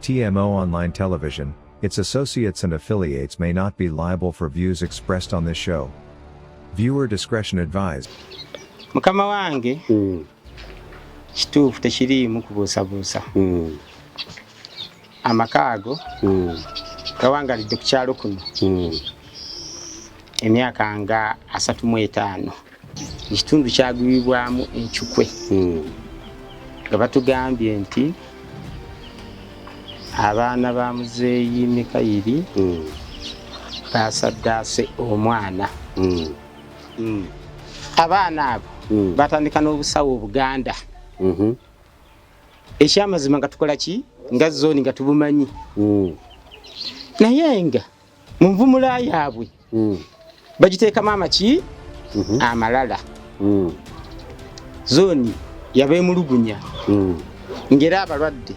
TMO Online Television, its associates and affiliates may not be liable for views expressed on this show. Viewer discretion advised. Mukama wange kituufu tekiriimu kubuusabuusa. Amakaago gawangalidde ku kyalo kuno emyaka nga 35 ekitundu kyagwibwamu enkyukwe nga batugambye nti abaana ba muzeeyi Mikayiri basaddaase omwana. Abaana abo batandika n'obusawo Buganda. Ekyamazima nga tukola ki nga zooni nga tubumanyi. Naye nga mu nvumula yaabwe bagiteekamu amaki amalala. Zooni yabeemulugunya ngera abalwadde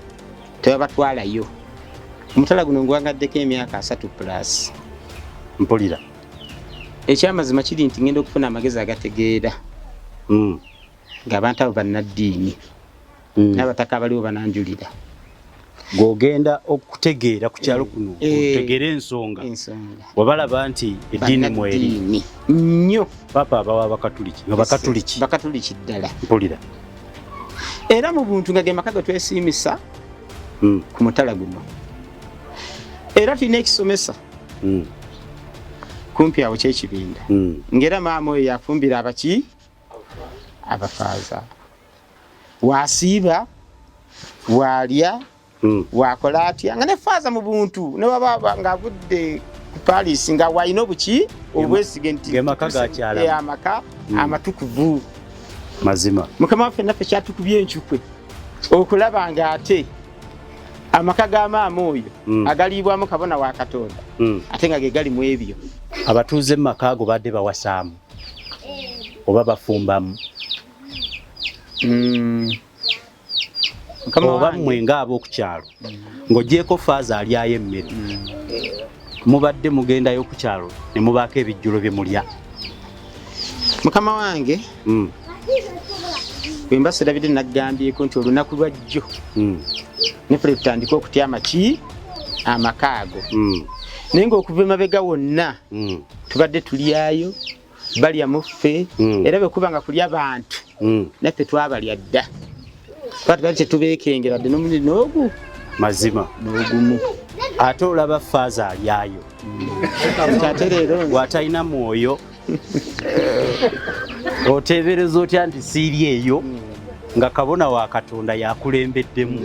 tebabatwalayo. Omutala guno ngwangaddeko emyaka 3+. Mpulira. Ekyamazima kiri nti ngenda okufuna amagezi agategeera ng'abantu abo bannaddiini n'abataka abaliwo bananjulira. Gw'ogenda okutegeera ku kyalo kuno otegeera ensonga wabalaba nti eddiini mweri nnyo papa abawa abakatuliki nga bakatuliki ddala. Mpulira. Era mu buntu nga ge maka ge twesiimisa ku mutala guno. Era tulina ekisomesa kumpi awo ky'ekibinda ng'era maama oyo yafumbira abaki abafaaza. Wasiiba walya wakola atya nga ne faaza mu buntu ne baba ng'avudde ku Paris nga walina obuki obwesige nti amaka amatukuvu. Mazima Mukama waffe naffe kyatukubye enkyukwe okulaba ng'ate amaka ga maama oyo agaliibwamu kabona wa Katonda ate nga ge gali mu ebyo. Abatuuze mu maka ago badde bawasaamu oba bafumbamu oba mmwe ng'ab'oku kyalo ng'ogyeko faaza alyayo emmere mubadde mugendayo ku kyalo ne mubaako ebijjulo bye mulya. Mukama wange bwe mbasira bide nagambyeko nti olunaku lwajjo ne ffe tutandika okutya amaki amakaago naye ng'okuva emabega wonna tubadde tulyayo balya muffe era bwe kuba nga kulya bantu naffe twabalya dda twali tetubeekengeradde n'omulundi n'ogu mazima n'ogumu. Ate olaba faaza alyayo ate leero bw'atalina mwoyo oteebereza otya nti siiri eyo nga kabona wa Katonda yakulembeddemu.